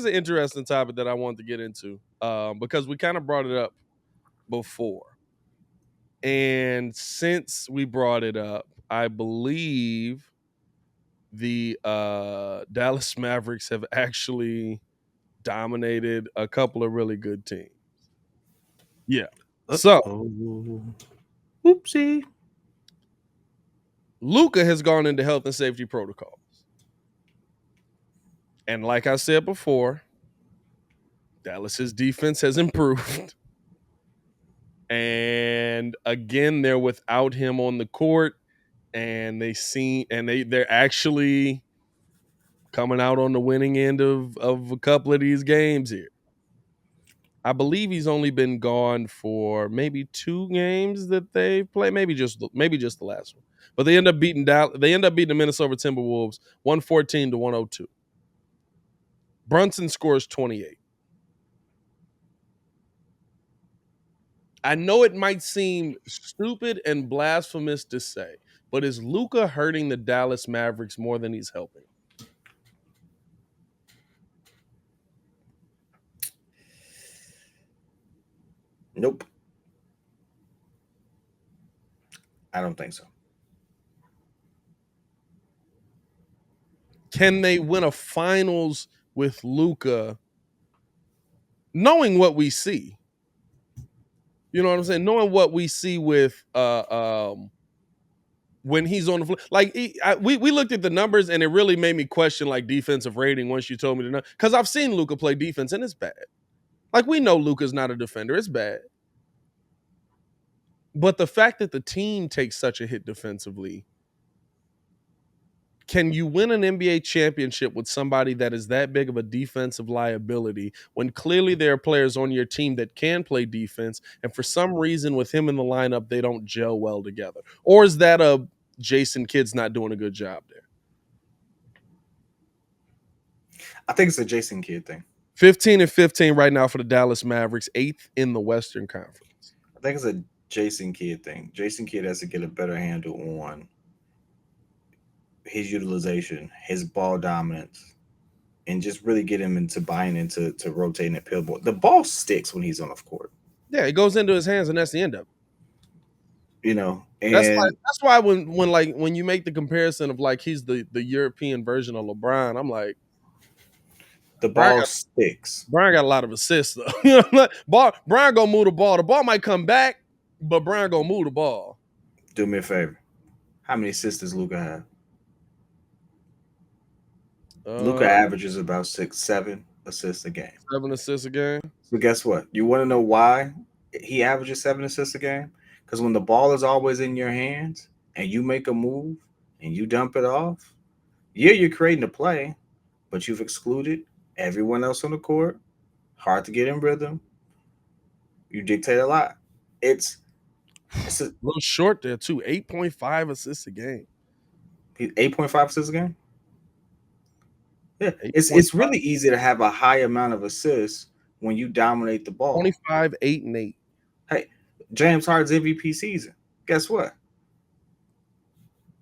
an interesting topic that I wanted to get into because we kind of brought it up before. And since we brought it up, I believe the Dallas Mavericks have actually dominated a couple of really good teams. Yeah. So Oopsie. Luka has gone into health and safety protocols. And like I said before, Dallas's defense has improved. And again, they're without him on the court. And they're actually coming out on the winning end of a couple of these games here. I believe he's only been gone for maybe 2 games that they've played, maybe just the last one. But they end up beating the Minnesota Timberwolves 114-102. Brunson scores 28. I know it might seem stupid and blasphemous to say, but is Luka hurting the Dallas Mavericks more than he's helping? Nope. I don't think so. Can they win a finals with Luka knowing what we see? You know what I'm saying? Knowing what we see with when he's on the floor. Like we looked at the numbers and it really made me question like defensive rating once you told me to know. Because I've seen Luka play defense and it's bad. Like we know Luka's not a defender. It's bad. But the fact that the team takes such a hit defensively, can you win an NBA championship with somebody that is that big of a defensive liability when clearly there are players on your team that can play defense and for some reason with him in the lineup, they don't gel well together? Or is that a Jason Kidd's not doing a good job there? I think it's a Jason Kidd thing. 15-15 right now for the Dallas Mavericks, 8th in the Western Conference. I think it's a Jason Kidd thing. Jason Kidd has to get a better handle on his utilization, his ball dominance, and just really get him into buying into rotating the pillboard. The ball sticks when he's on the court. Yeah, it goes into his hands, and that's the end of it. You know, and that's why when you make the comparison of like he's the European version of LeBron, I'm like, the ball sticks. Brian got a lot of assists though. You know, Brian gonna move the ball. The ball might come back, but Brian gonna move the ball. Do me a favor. How many assists does Luka have? Luka averages about 6-7 assists a game. 7 assists a game. So guess what? You want to know why he averages 7 assists a game? Because when the ball is always in your hands and you make a move and you dump it off, yeah, you're creating a play, but you've excluded everyone else on the court. Hard to get in rhythm. You dictate a lot. It's a little short there too. 8.5 assists a game. 8.5 assists a game? Yeah, it's really easy to have a high amount of assists when you dominate the ball. 25, 8, and 8. Hey, James Harden's MVP season. Guess what?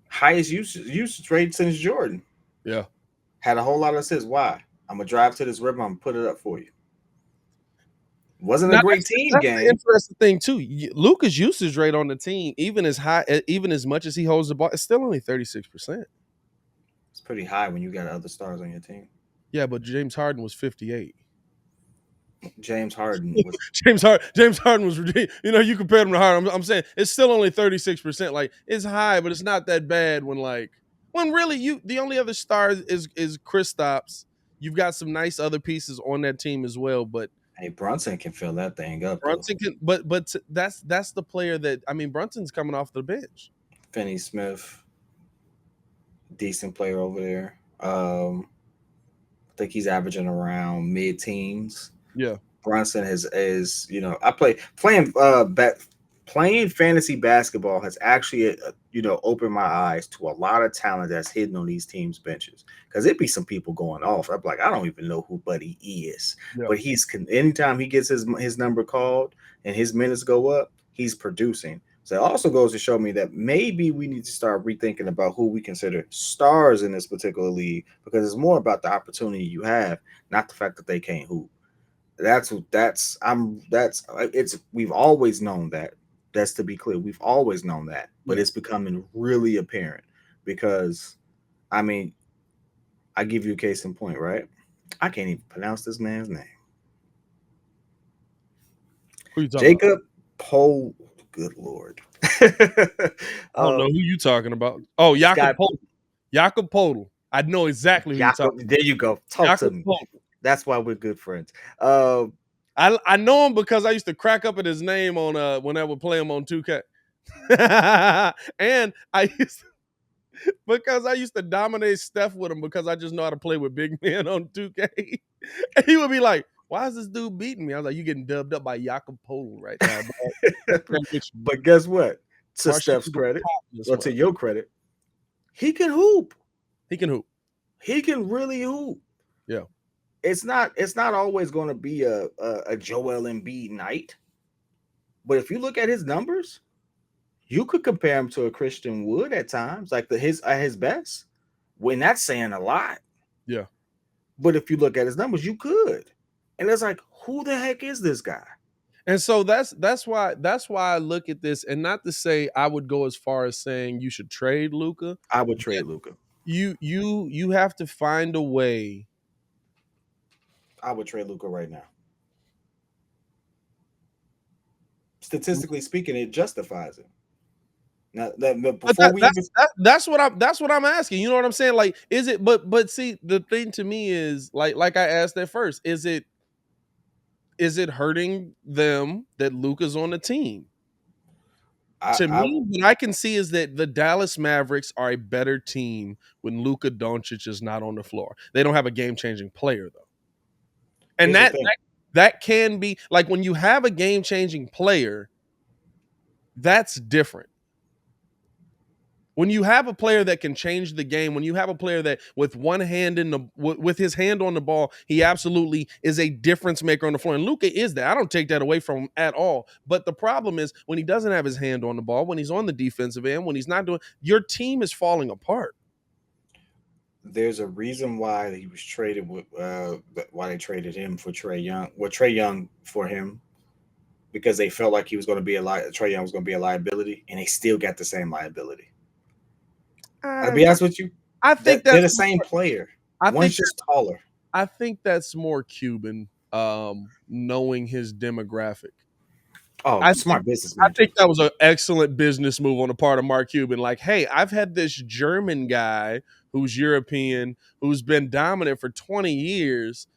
Highest usage rate since Jordan. Yeah. Had a whole lot of assists. Why? I'm gonna drive to this rim. I'm gonna put it up for you. Wasn't a great team game. That's the interesting thing too. Luka's usage rate on the team, even as much as he holds the ball, it's still only 36%. It's pretty high when you got other stars on your team. Yeah, but James Harden was 58. James Harden was James Harden was, you know, you compared him to Harden. I'm saying it's still only 36%. Like it's high, but it's not that bad when really the only other star is Kristaps. You've got some nice other pieces on that team as well, but hey, Brunson can fill that thing up. Brunson can, but that's the player that Brunson's coming off the bench. Finney Smith, decent player over there. I think he's averaging around mid-teens. Yeah, Brunson is you know, playing fantasy basketball has actually opened my eyes to a lot of talent that's hidden on these teams' benches. Because it'd be some people going off. I'm like, I don't even know who Buddy is, but anytime he gets his number called and his minutes go up, he's producing. So it also goes to show me that maybe we need to start rethinking about who we consider stars in this particular league, because it's more about the opportunity you have, not the fact that they can't hoop. It's we've always known that. That's to be clear. We've always known that, but Yeah. it's becoming really apparent because I mean, I give you a case in point, right? I can't even pronounce this man's name. Who you talking about? Jacob Pole. Good lord. I don't know who you talking about. Oh, This guy Jakob Poeltl. Jakob Poeltl. I know exactly who you talking Jacob. about. There you go. Talk to Jakob me. Poeltl. That's why we're good friends. Um, I know him because I used to crack up at his name on when I would play him on 2K. And I used because I used to dominate Steph with him because I just know how to play with big men on 2K. And he would be like, "Why is this dude beating me?" I was like, "You getting dubbed up by Jakob Poeltl right now, bro." but guess what? To Partially Steph's by credit, this or to one. your credit, he can hoop. He can hoop. He can really hoop. Yeah. It's not always going to be a Joel Embiid night, but if you look at his numbers, you could compare him to a Christian Wood at times, like his at his best. When that's saying a lot, Yeah. but if you look at his numbers, you could, and it's like, who the heck is this guy? And so that's why I look at this, and not to say I would go as far as saying you should trade Luka. I would trade Luka. You have to find a way. I would trade Luka right now. Statistically speaking, it justifies it. Now, But before we even, that's what I'm asking. You know what I'm saying? Like, is it? But see, the thing to me is like I asked at first, is it hurting them that Luka's on the team? To I me, what I can see is that the Dallas Mavericks are a better team when Luka Doncic is not on the floor. They don't have a game changing player though, and here's the that, thing. that that can be like when you have a game changing player, that's different. When you have a player that can change the game, when you have a player that with one hand in the with his hand on the ball, he absolutely is a difference maker on the floor. And Luka is that. I don't take that away from him at all. But the problem is when he doesn't have his hand on the ball, when he's on the defensive end, when he's not doing, your team is falling apart. There's a reason why he was traded with why they traded him for Trey Young. Well, Trey Young for him because they felt like he was going to be Trey Young was going to be a liability, and they still got the same liability. I'll I, be honest with you, I think they're that's the same player. I One's think just taller. I think that's more Cuban, knowing his demographic. Oh, I think smart I businessman too. think that was an excellent business move on the part of Mark Cuban. Like, hey, I've had this German guy who's European, who's been dominant for 20 years.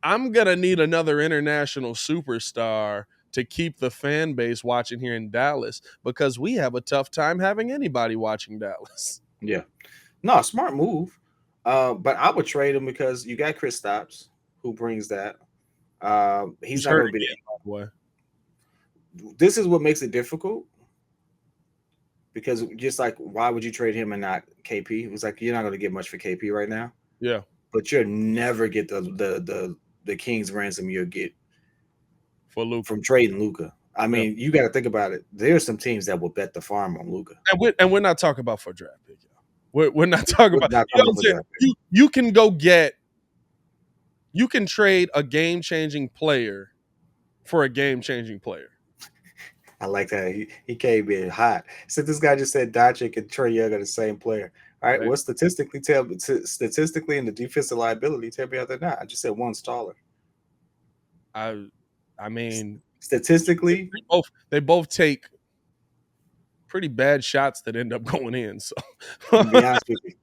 I'm gonna need another international superstar to keep the fan base watching here in Dallas because we have a tough time having anybody watching Dallas. Yeah, no, smart move. But I would trade him because you got Chris Stops, who brings that. He's He's not hurt going to be. again, by the way. This is what makes it difficult because just like, why would you trade him and not KP? It was like you're not going to get much for KP right now, Yeah, but you'll never get the King's ransom you'll get for Luca. from trading Luca. I Yeah, mean, you got to think about it. There are some teams that will bet the farm on Luca. and we're not talking about for draft pick, y'all. We're not talking We're about. not You know talking what I'm for saying? draft. You can go get. You can trade a game changing player for a game changing player. I like that. He came in hot. So this guy just said Doncic and Trey Young are the same player. All right. Right? Well, statistically in the defensive liability, tell me how they're not. I just said one's taller. I I mean, Statistically, they both take pretty bad shots that end up going in. So, I'm gonna be honest with you.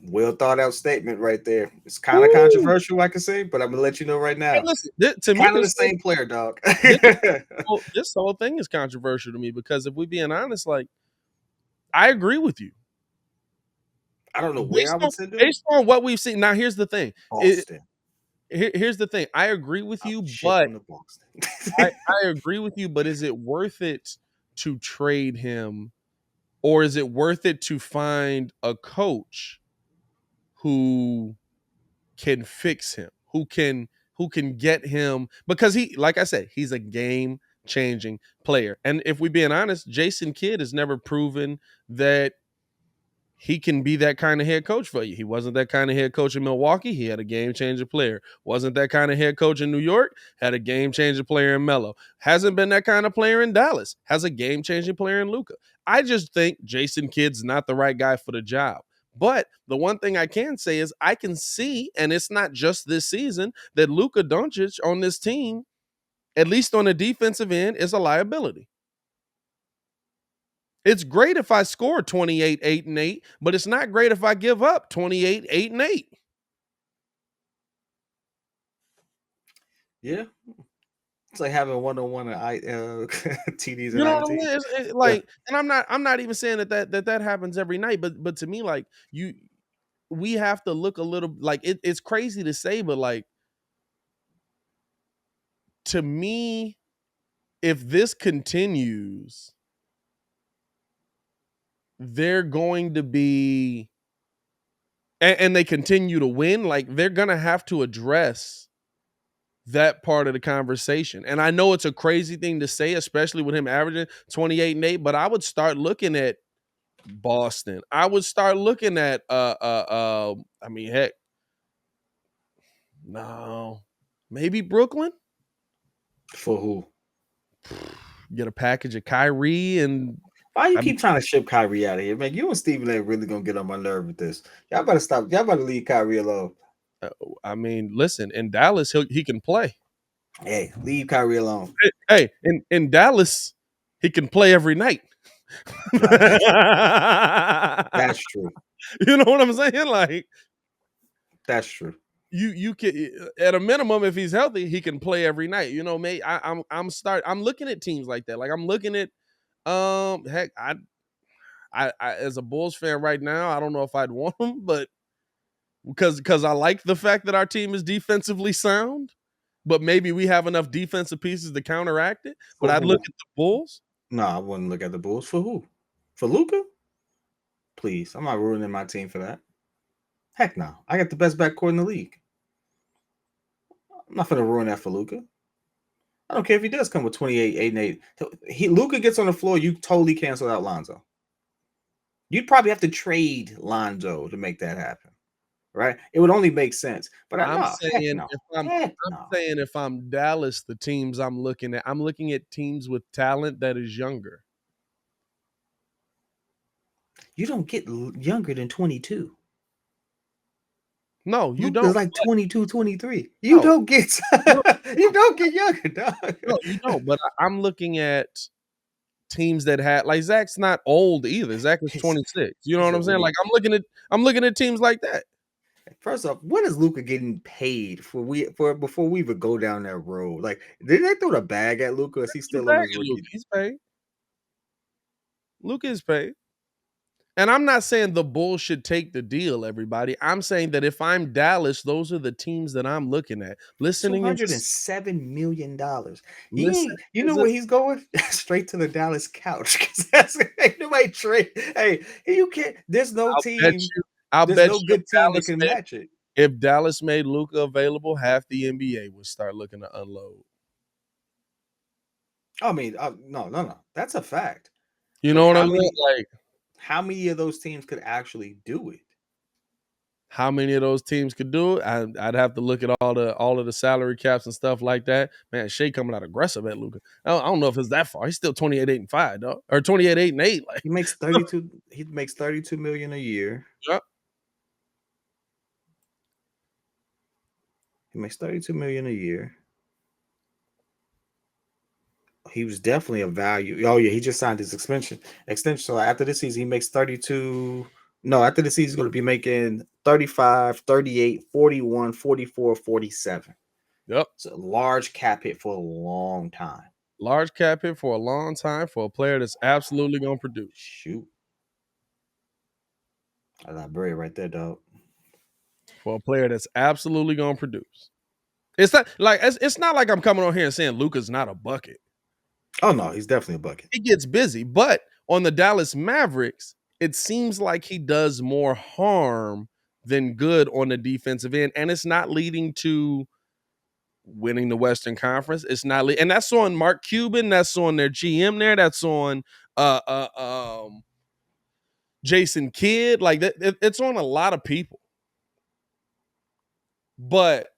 Well thought out statement right there. It's kind of woo. controversial, I can say, but I'm gonna let you know right Hey, now. listen, to me, Kind of the same player, dog. this I this whole thing is controversial to me because if we're being honest, like I agree with you don't know where I based on would send him. based on what we've seen. Now, here's the thing. Boston. Here's the thing. I agree with I'm you, but shipping to Boston. I agree with you. But is it worth it to trade him, or is it worth it to find a coach who can fix him, who can get him because he, like I said, he's a game changing player. And if we're being honest, Jason Kidd has never proven that he can be that kind of head coach for you. He wasn't that kind of head coach in Milwaukee. He had a game changer player. Wasn't that kind of head coach in New York. Had a game changer player in Melo. Hasn't been that kind of player in Dallas. Has a game changing player in Luka. I just think Jason Kidd's not the right guy for the job. But the one thing I can say is I can see, and it's not just this season, that Luka Doncic on this team, at least on the defensive end, is a liability. It's great if I score 28, 8, and 8, but it's not great if I give up 28, 8, and 8. Yeah. It's like having one-on-one TDs You and know what I INT. mean? It's Yeah. like, and I'm not even saying that happens every night, but to me, like we have to look a little like it's crazy to say, but like to me, if this continues, they're going to be and they continue to win, like they're gonna have to address that part of the conversation. And I know it's a crazy thing to say, especially with him averaging 28 and 8, but I would start looking at Boston. I would start looking at I mean, heck, no. Maybe Brooklyn. For who? Get a package of Kyrie and Why you I mean, keep trying to ship Kyrie out of here, man? You and Stephen A. really gonna get on my nerve with this. Y'all better stop. Y'all better leave Kyrie alone. uh, I mean, listen, in Dallas, he can play. Hey, leave Kyrie alone. Hey, in Dallas, he can play every night. Nah, that's true. You know what I'm saying? Like That's true. you can at a minimum if he's healthy he can play every night, you know. I'm looking at teams like that, like I'm looking at heck I as a Bulls fan right now I don't know if I'd want him, but because I like the fact that our team is defensively sound, but maybe we have enough defensive pieces to counteract it. But For I'd look who? at the Bulls. No, I wouldn't look at the Bulls. For who? For Luka? Please, I'm not ruining my team for that. Heck no. I got the best backcourt in the league. I'm not gonna ruin that for Luka. I don't care if he does come with 28, 8, and 8. Luka gets on the floor, you totally cancel out Lonzo. You'd probably have to trade Lonzo to make that happen, right? It would only make sense. But I'm no, heck saying no. if Heck I'm no. saying if I'm Dallas, the teams I'm looking at teams with talent that is younger. You don't get younger than 22. No, you Luka's don't. like 22, 23. You No, don't get no, you don't get younger, dog. no, you don't. But I'm looking at teams that had like Zach's not old either. Zach is He's, 26. You know he's what a I'm saying? really Like I'm looking at teams like that. First off, what is Luka getting paid for before we even go down that road? Like, did they throw the bag at Luka? Is he The still on bag his of Luka, rookie? he's paid. Luka is paid. And I'm not saying the Bulls should take the deal, everybody. I'm saying that if I'm Dallas, those are the teams that I'm looking at. $207 million. Listen, You know where he's going? Straight to the Dallas couch. Because that's ain't nobody trade. Hey, you can't. I'll bet you, I'll There's bet no you good team that can match it. if Dallas made Luka available, half the NBA would start looking to unload. I mean, no. That's a fact. You But know what I mean? Like how many of those teams could actually do it? how many of those teams could do it? I'd have to look at all of the salary caps and stuff like that. Man, Shea coming out aggressive at Luka. I don't know if it's that far. He's still 28, 8, and 5, dog. Or 28, 8, and 8. Like, He makes 32. He makes 32 million a year. yeah. He makes 32 million a year. He was definitely a value. Oh yeah, he just signed his extension. So after this season, he makes 32. No, after the season, he's going to be making 35, 38, 41, 44, 47. Yep. It's a large cap hit for a long time. Large cap hit for a long time for a player that's absolutely going to produce. Shoot. I got bread right there, dog. For a player that's absolutely going to produce. It's not like I'm coming on here and saying Luka's not a bucket. Oh no, he's definitely a bucket. He gets busy, but on the Dallas Mavericks, it seems like he does more harm than good on the defensive end, and it's not leading to winning the Western Conference. It's not, and that's on Mark Cuban. That's on their GM there. That's on uh, uh, um, Jason Kidd. Like that, it's on a lot of people. But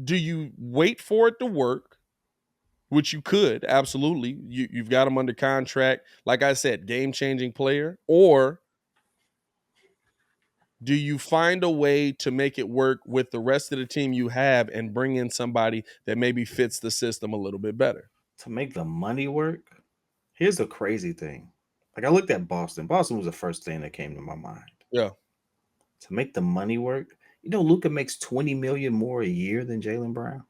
do you wait for it to work? Which you could absolutely. You've got him under contract. Like I said, game-changing player. Or do you find a way to make it work with the rest of the team you have and bring in somebody that maybe fits the system a little bit better? To make the money work, here's the crazy thing. Like I looked at Boston. Boston was the first thing that came to my mind. Yeah. To make the money work, Luka makes $20 million more a year than Jaylen Brown.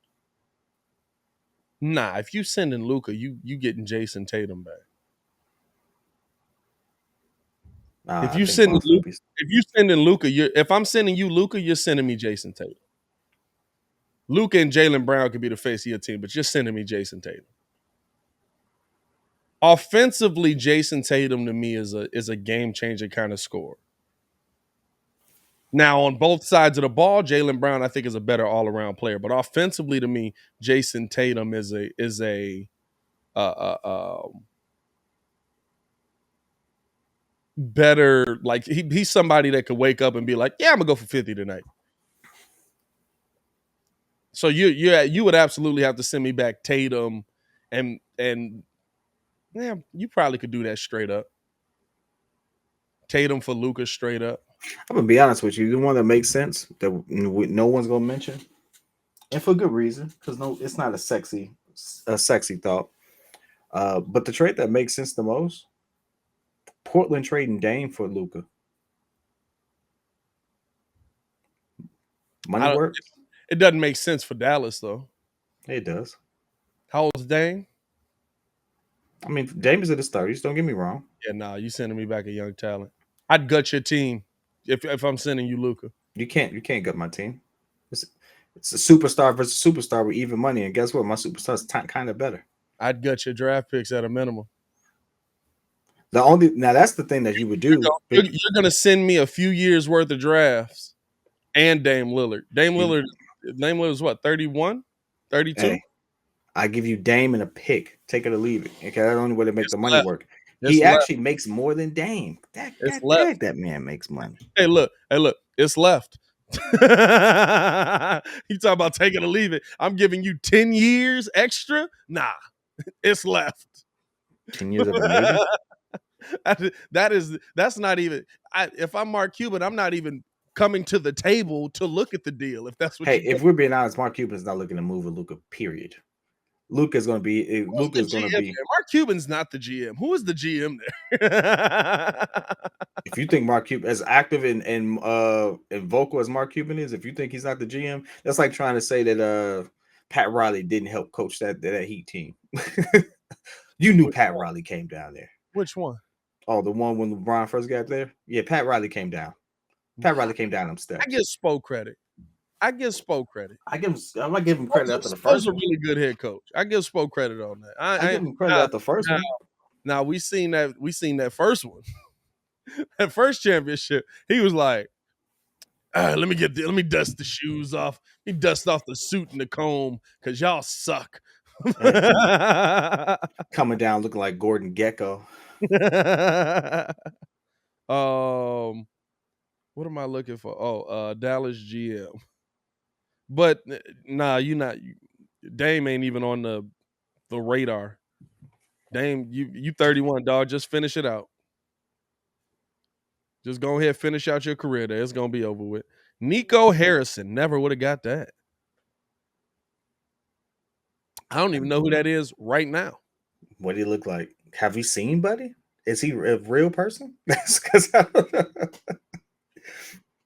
Nah, if you sending Luka, you getting Jason Tatum back. If I you think sending Boston. Luka, if I'm sending you Luka, you're sending me Jason Tatum. Luka and Jaylen Brown could be the face of your team, but you're sending me Jason Tatum. Offensively, Jason Tatum to me is a game changer kind of scorer. Now, on both sides of the ball, Jaylen Brown I think is a better all around player, but offensively to me, Jason Tatum is a better, like he's somebody that could wake up and be like, yeah, I'm gonna go for 50 tonight. So you would absolutely have to send me back Tatum, and yeah, you probably could do that straight up. Tatum for Luka straight up. I'm gonna be honest with you. The one that makes sense that no one's gonna mention, and for good reason, because it's not a sexy thought. But the trade that makes sense the most, Portland trading Dame for Luka. Money works. It doesn't make sense for Dallas though. It does. How old's Dame? I mean, Dame is at his 30s. Don't get me wrong. Yeah, nah, you sending me back a young talent. I'd gut your team if I'm sending you Luka. You can't gut my team. It's a superstar versus superstar with even money, and guess what? My superstar's kind of better. I'd gut your draft picks at a minimum. Now that's the thing that you would do. You're gonna send me a few years worth of drafts and Dame Lillard. Dame Lillard is what, 31, 32? Hey, I give you Dame and a pick. Take it or leave it. Okay, that's the only way to make the money left. work. It's He left. actually makes more than Dame. That man makes money. Hey, look, it's left. You talk about take it or leave it. I'm giving you 10 years extra. Nah, it's left. 10 years of a maybe. That's not even. If I'm Mark Cuban, I'm not even coming to the table to look at the deal. If that's what. Hey, if we're being honest, Mark Cuban's not looking to move a Luka. Period. Luka's going to be. Luka's going to be. Mark Cuban's not the GM. Who is the GM there? If you think Mark Cuban as active and vocal as Mark Cuban is, if you think he's not the GM, that's like trying to say that Pat Riley didn't help coach that Heat team. You knew Pat Riley came down there. Which one? Oh, the one when LeBron first got there? Yeah, Pat Riley came down. Pat Riley came down them steps. I give Spo credit. I'm not giving him credit after the first one. Spo's a really good head coach. I give Spo credit on that. I give him credit after the first one. Now we seen that first one. That first championship, he was like, let me dust the shoes off. Let me dust off the suit and the comb because y'all suck. Coming down looking like Gordon Gekko. What am I looking for? Oh, Dallas GM. But nah, Dame ain't even on the radar. Dame, you 31, dog. Just finish it out. Just go ahead, finish out your career there. It's gonna be over with. Nico Harrison, never would have got that. I don't even know who that is right now. What do he look like? Have you seen Buddy? Is he a real person?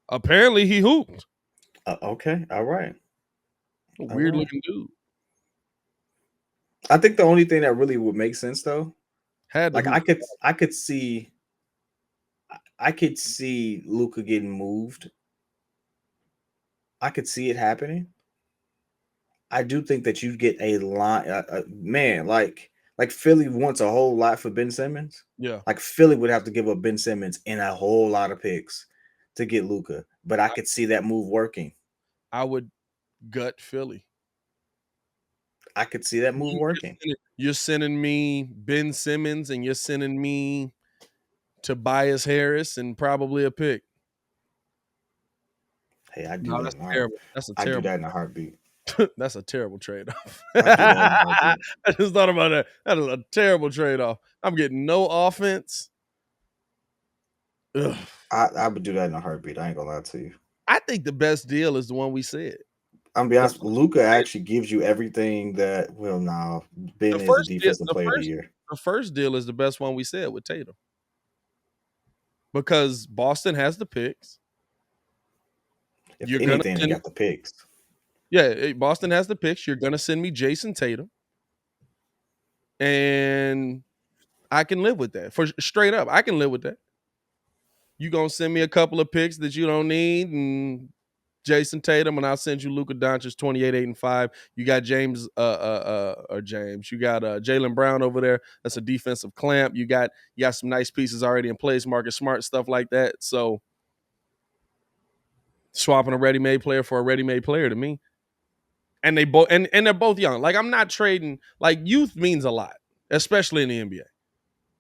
Apparently he hooped. Okay, all right. Weird looking dude. I think the only thing that really would make sense though, I could see Luka getting moved. I could see it happening. I do think that you get a lot, man. Like Philly wants a whole lot for Ben Simmons. Yeah, like Philly would have to give up Ben Simmons and a whole lot of picks to get Luka. But I could see that move working. I would gut Philly. I could see that move working. You're sending me Ben Simmons and you're sending me Tobias Harris and probably a pick. Hey, I do No, that that's in a heart. terrible. That's a I do terrible. that in a heartbeat. That's a terrible trade-off. I do that in a I heartbeat. just thought about that. That is a terrible trade-off. I'm getting no offense. Ugh. I would do that in a heartbeat. I ain't gonna lie to you. I think the best deal is the one we said. I'm gonna be The honest. Luka actually gives you everything that. Well, no, the Ben is the first deal, defensive player of the year. the first deal is the best one we said with Tatum. Because Boston has the picks. If You're gonna anything, they send, got the picks. yeah, Boston has the picks. You're gonna send me Jason Tatum, and I can live with that. For straight up, I can live with that. You gonna send me a couple of picks that you don't need, and Jason Tatum, and I'll send you Luka Doncic 28, 8, and 5. You got James. You got Jaylen Brown over there. That's a defensive clamp. You got some nice pieces already in place, Marcus Smart, stuff like that. So swapping a ready-made player for a ready-made player to me. And they both and they're both young. Like, I'm not trading, like, youth means a lot, especially in the NBA.